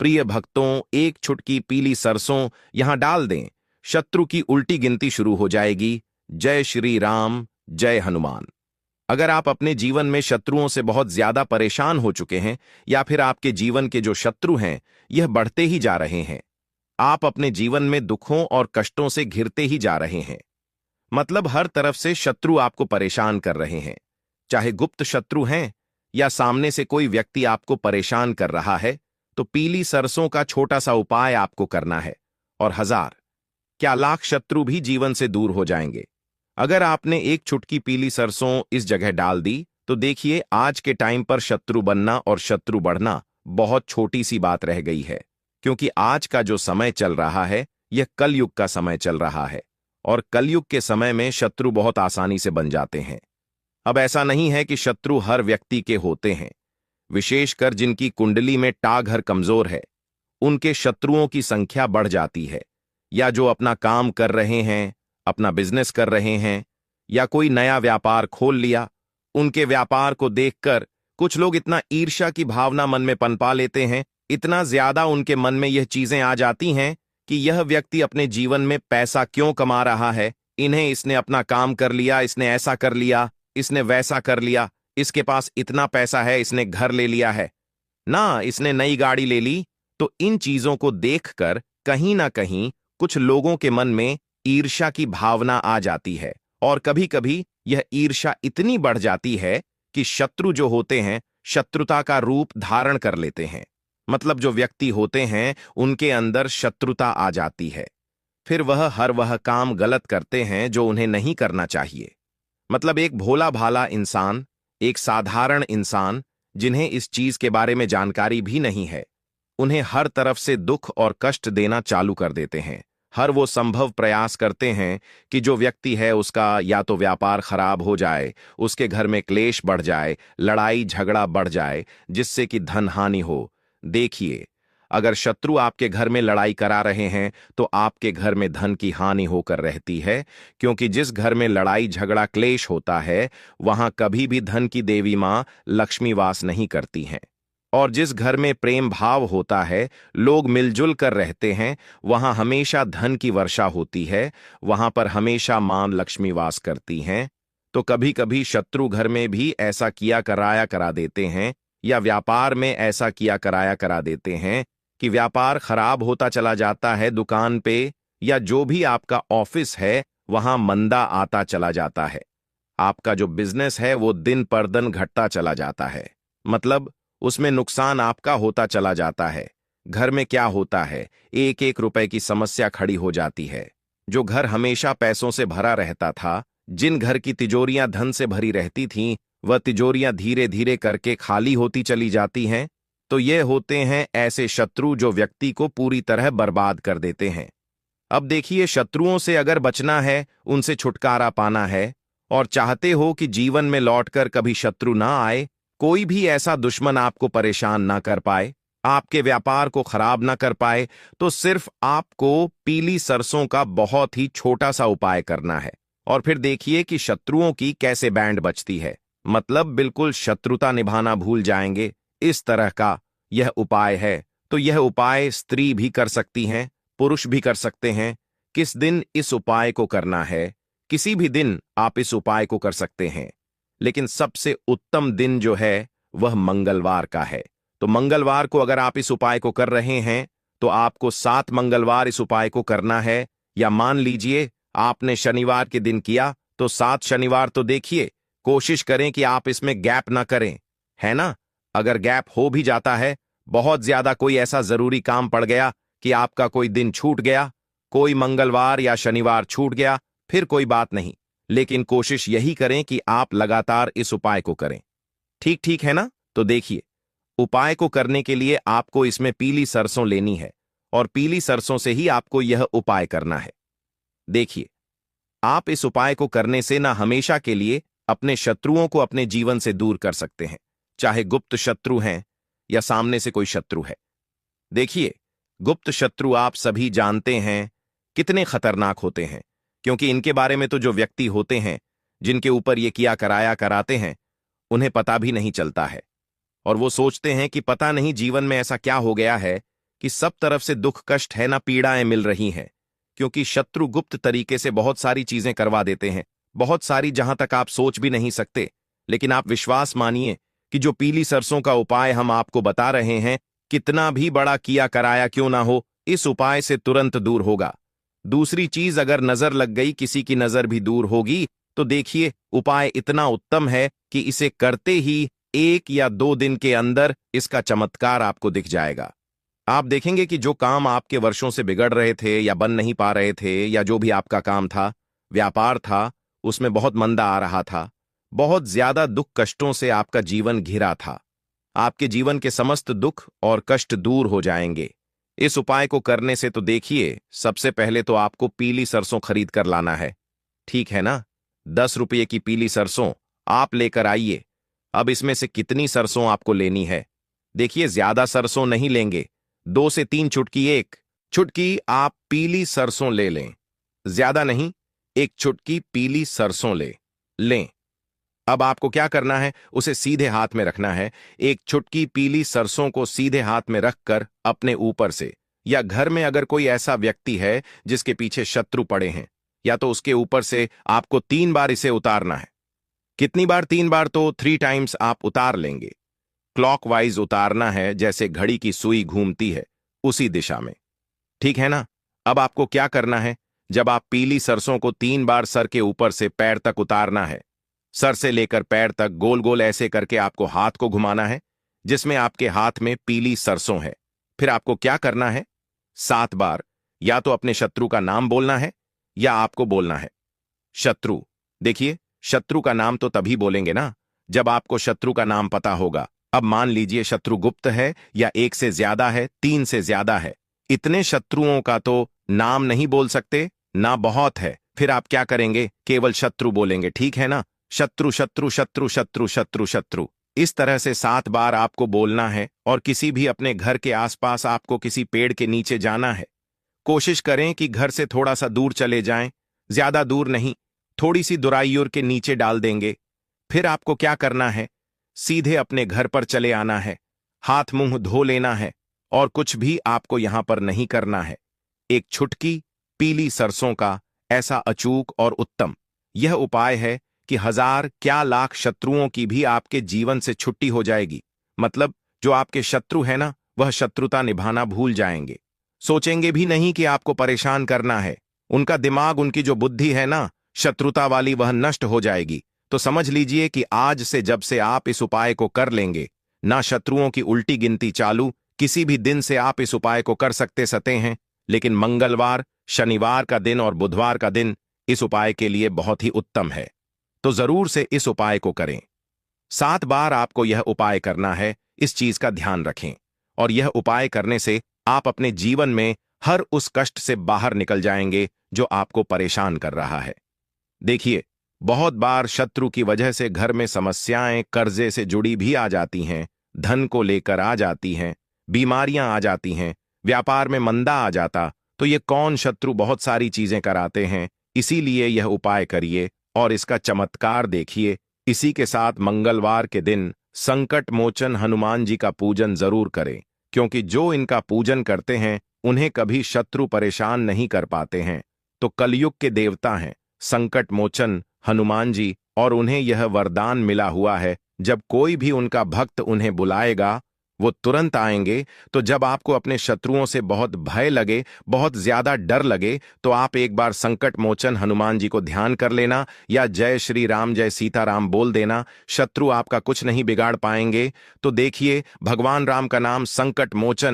प्रिय भक्तों, एक चुटकी पीली सरसों यहां डाल दें, शत्रु की उल्टी गिनती शुरू हो जाएगी। जय श्री राम, जय हनुमान। अगर आप अपने जीवन में शत्रुओं से बहुत ज्यादा परेशान हो चुके हैं, या फिर आपके जीवन के जो शत्रु हैं यह बढ़ते ही जा रहे हैं, आप अपने जीवन में दुखों और कष्टों से घिरते ही जा रहे हैं, मतलब हर तरफ से शत्रु आपको परेशान कर रहे हैं, चाहे गुप्त शत्रु हैं या सामने से कोई व्यक्ति आपको परेशान कर रहा है, तो पीली सरसों का छोटा सा उपाय आपको करना है और हजार क्या लाख शत्रु भी जीवन से दूर हो जाएंगे। अगर आपने एक चुटकी पीली सरसों इस जगह डाल दी, तो देखिए आज के टाइम पर शत्रु बनना और शत्रु बढ़ना बहुत छोटी सी बात रह गई है, क्योंकि आज का जो समय चल रहा है यह कलयुग का समय चल रहा है, और कलयुग के समय में शत्रु बहुत आसानी से बन जाते हैं। अब ऐसा नहीं है कि शत्रु हर व्यक्ति के होते हैं, विशेषकर जिनकी कुंडली में टाघर कमजोर है, उनके शत्रुओं की संख्या बढ़ जाती है। या जो अपना काम कर रहे हैं, अपना बिजनेस कर रहे हैं, या कोई नया व्यापार खोल लिया, उनके व्यापार को देखकर कुछ लोग इतना ईर्ष्या की भावना मन में पनपा लेते हैं, इतना ज्यादा उनके मन में यह चीजें आ जाती हैं कि यह व्यक्ति अपने जीवन में पैसा क्यों कमा रहा है, इन्हें इसने अपना काम कर लिया, इसने ऐसा कर लिया, इसने वैसा कर लिया, इसके पास इतना पैसा है, इसने घर ले लिया है ना, इसने नई गाड़ी ले ली। तो इन चीजों को देखकर कहीं ना कहीं कुछ लोगों के मन में ईर्ष्या की भावना आ जाती है, और कभी कभी यह ईर्ष्या इतनी बढ़ जाती है कि शत्रु जो होते हैं शत्रुता का रूप धारण कर लेते हैं, मतलब जो व्यक्ति होते हैं उनके अंदर शत्रुता आ जाती है। फिर वह काम गलत करते हैं जो उन्हें नहीं करना चाहिए। मतलब एक भोला भाला इंसान, एक साधारण इंसान जिन्हें इस चीज के बारे में जानकारी भी नहीं है, उन्हें हर तरफ से दुख और कष्ट देना चालू कर देते हैं। हर वो संभव प्रयास करते हैं कि जो व्यक्ति है उसका या तो व्यापार खराब हो जाए, उसके घर में क्लेश बढ़ जाए, लड़ाई झगड़ा बढ़ जाए, जिससे कि धन हानि हो। देखिए, अगर शत्रु आपके घर में लड़ाई करा रहे हैं तो आपके घर में धन की हानि होकर रहती है, क्योंकि जिस घर में लड़ाई झगड़ा क्लेश होता है वहां कभी भी धन की देवी मां लक्ष्मी वास नहीं करती हैं। और जिस घर में प्रेम भाव होता है, लोग मिलजुल कर रहते हैं, वहां हमेशा धन की वर्षा होती है, वहां पर हमेशा मां लक्ष्मी वास करती हैं। तो कभी कभी शत्रु घर में भी ऐसा किया कराया करा देते हैं, या व्यापार में ऐसा किया कराया करा देते हैं कि व्यापार खराब होता चला जाता है, दुकान पे या जो भी आपका ऑफिस है वहां मंदा आता चला जाता है, आपका जो बिजनेस है वो दिन पर दिन घटता चला जाता है, मतलब उसमें नुकसान आपका होता चला जाता है। घर में क्या होता है, एक एक रुपए की समस्या खड़ी हो जाती है। जो घर हमेशा पैसों से भरा रहता था, जिन घर की तिजोरियां धन से भरी रहती थीं, वह तिजोरियां धीरे धीरे करके खाली होती चली जाती हैं। तो ये होते हैं ऐसे शत्रु जो व्यक्ति को पूरी तरह बर्बाद कर देते हैं। अब देखिए, शत्रुओं से अगर बचना है, उनसे छुटकारा पाना है, और चाहते हो कि जीवन में लौटकर कभी शत्रु ना आए, कोई भी ऐसा दुश्मन आपको परेशान ना कर पाए, आपके व्यापार को खराब ना कर पाए, तो सिर्फ आपको पीली सरसों का बहुत ही छोटा सा उपाय करना है। और फिर देखिए कि शत्रुओं की कैसे बैंड बजती है, मतलब बिल्कुल शत्रुता निभाना भूल जाएंगे। इस तरह का यह उपाय है। तो यह उपाय स्त्री भी कर सकती हैं, पुरुष भी कर सकते हैं। किस दिन इस उपाय को करना है? किसी भी दिन आप इस उपाय को कर सकते हैं, लेकिन सबसे उत्तम दिन जो है वह मंगलवार का है। तो मंगलवार को अगर आप इस उपाय को कर रहे हैं तो आपको 7 मंगलवार इस उपाय को करना है। या मान लीजिए आपने शनिवार के दिन किया तो 7 शनिवार तो देखिए, कोशिश करें कि आप इसमें गैप ना करें, है ना। अगर गैप हो भी जाता है, बहुत ज्यादा कोई ऐसा जरूरी काम पड़ गया कि आपका कोई दिन छूट गया, कोई मंगलवार या शनिवार छूट गया, फिर कोई बात नहीं, लेकिन कोशिश यही करें कि आप लगातार इस उपाय को करें। ठीक ठीक है ना। तो देखिए, उपाय को करने के लिए आपको इसमें पीली सरसों लेनी है, और पीली सरसों से ही आपको यह उपाय करना है। देखिए, आप इस उपाय को करने से ना हमेशा के लिए अपने शत्रुओं को अपने जीवन से दूर कर सकते हैं, चाहे गुप्त शत्रु हैं या सामने से कोई शत्रु है। देखिए, गुप्त शत्रु आप सभी जानते हैं कितने खतरनाक होते हैं, क्योंकि इनके बारे में तो जो व्यक्ति होते हैं जिनके ऊपर ये किया कराया कराते हैं, उन्हें पता भी नहीं चलता है, और वो सोचते हैं कि पता नहीं जीवन में ऐसा क्या हो गया है कि सब तरफ से दुख कष्ट है ना, पीड़ाएं मिल रही हैं, क्योंकि शत्रु गुप्त तरीके से बहुत सारी चीजें करवा देते हैं, बहुत सारी जहां तक आप सोच भी नहीं सकते। लेकिन आप विश्वास मानिए कि जो पीली सरसों का उपाय हम आपको बता रहे हैं, कितना भी बड़ा किया कराया क्यों ना हो, इस उपाय से तुरंत दूर होगा। दूसरी चीज, अगर नजर लग गई, किसी की नजर भी दूर होगी, तो देखिए उपाय इतना उत्तम है कि इसे करते ही 1 या 2 दिन के अंदर इसका चमत्कार आपको दिख जाएगा। आप देखेंगे कि जो काम आपके वर्षों से बिगड़ रहे थे या बन नहीं पा रहे थे, या जो भी आपका काम था, व्यापार था, उसमें बहुत मंदा आ रहा था, बहुत ज्यादा दुख कष्टों से आपका जीवन घिरा था, आपके जीवन के समस्त दुख और कष्ट दूर हो जाएंगे। इस उपाय को करने से तो देखिए, सबसे पहले तो आपको पीली सरसों खरीद कर लाना है, ठीक है ना। 10 रुपये की पीली सरसों आप लेकर आइए। अब इसमें से कितनी सरसों आपको लेनी है? देखिए, ज्यादा सरसों नहीं लेंगे, 2 से 3 चुटकी, 1 चुटकी आप पीली सरसों ले लें, ज्यादा नहीं, 1 चुटकी पीली सरसों लें। अब आपको क्या करना है, उसे सीधे हाथ में रखना है। 1 चुटकी पीली सरसों को सीधे हाथ में रखकर अपने ऊपर से, या घर में अगर कोई ऐसा व्यक्ति है जिसके पीछे शत्रु पड़े हैं, या तो उसके ऊपर से आपको 3 बार इसे उतारना है। कितनी बार? 3 बार, तो 3 टाइम्स आप उतार लेंगे। क्लॉकवाइज उतारना है, जैसे घड़ी की सुई घूमती है उसी दिशा में, ठीक है ना। अब आपको क्या करना है, जब आप पीली सरसों को 3 बार सर के ऊपर से पैर तक उतारना है, सर से लेकर पैर तक गोल गोल ऐसे करके आपको हाथ को घुमाना है, जिसमें आपके हाथ में पीली सरसों है। फिर आपको क्या करना है, 7 बार या तो अपने शत्रु का नाम बोलना है, या आपको बोलना है शत्रु। देखिए, शत्रु का नाम तो तभी बोलेंगे ना जब आपको शत्रु का नाम पता होगा। अब मान लीजिए शत्रु गुप्त है, या 1 से ज्यादा है, 3 से ज्यादा है, इतने शत्रुओं का तो नाम नहीं बोल सकते ना, बहुत है। फिर आप क्या करेंगे, केवल शत्रु बोलेंगे, ठीक है ना। शत्रु शत्रु शत्रु शत्रु शत्रु शत्रु, इस तरह से 7 बार आपको बोलना है। और किसी भी अपने घर के आसपास आपको किसी पेड़ के नीचे जाना है। कोशिश करें कि घर से थोड़ा सा दूर चले जाएं, ज्यादा दूर नहीं, थोड़ी सी दुराइयों के नीचे डाल देंगे। फिर आपको क्या करना है, सीधे अपने घर पर चले आना है, हाथ मुंह धो लेना है, और कुछ भी आपको यहां पर नहीं करना है। 1 चुटकी पीली सरसों का ऐसा अचूक और उत्तम यह उपाय है कि 1000 क्या लाख शत्रुओं की भी आपके जीवन से छुट्टी हो जाएगी। मतलब जो आपके शत्रु है ना, वह शत्रुता निभाना भूल जाएंगे, सोचेंगे भी नहीं कि आपको परेशान करना है। उनका दिमाग, उनकी जो बुद्धि है ना शत्रुता वाली, वह नष्ट हो जाएगी। तो समझ लीजिए कि आज से, जब से आप इस उपाय को कर लेंगे ना, शत्रुओं की उल्टी गिनती चालू। किसी भी दिन से आप इस उपाय को कर सकते हैं, लेकिन मंगलवार, शनिवार का दिन और बुधवार का दिन इस उपाय के लिए बहुत ही उत्तम है। तो जरूर से इस उपाय को करें। 7 बार आपको यह उपाय करना है, इस चीज का ध्यान रखें। और यह उपाय करने से आप अपने जीवन में हर उस कष्ट से बाहर निकल जाएंगे जो आपको परेशान कर रहा है। देखिए, बहुत बार शत्रु की वजह से घर में समस्याएं कर्जे से जुड़ी भी आ जाती हैं, धन को लेकर आ जाती हैं, बीमारियां आ जाती हैं, व्यापार में मंदा आ जाता। तो ये कौन शत्रु बहुत सारी चीजें कराते हैं। इसीलिए यह उपाय करिए और इसका चमत्कार देखिए। इसी के साथ मंगलवार के दिन संकट मोचन हनुमान जी का पूजन जरूर करें, क्योंकि जो इनका पूजन करते हैं उन्हें कभी शत्रु परेशान नहीं कर पाते हैं। तो कलयुग के देवता हैं संकट मोचन हनुमान जी, और उन्हें यह वरदान मिला हुआ है, जब कोई भी उनका भक्त उन्हें बुलाएगा वो तुरंत आएंगे। तो जब आपको अपने शत्रुओं से बहुत भय लगे, बहुत ज्यादा डर लगे, तो आप एक बार संकट मोचन हनुमान जी को ध्यान कर लेना, या जय श्री राम जय सीताराम बोल देना। शत्रु आपका कुछ नहीं बिगाड़ पाएंगे। तो देखिए, भगवान राम का नाम संकट मोचन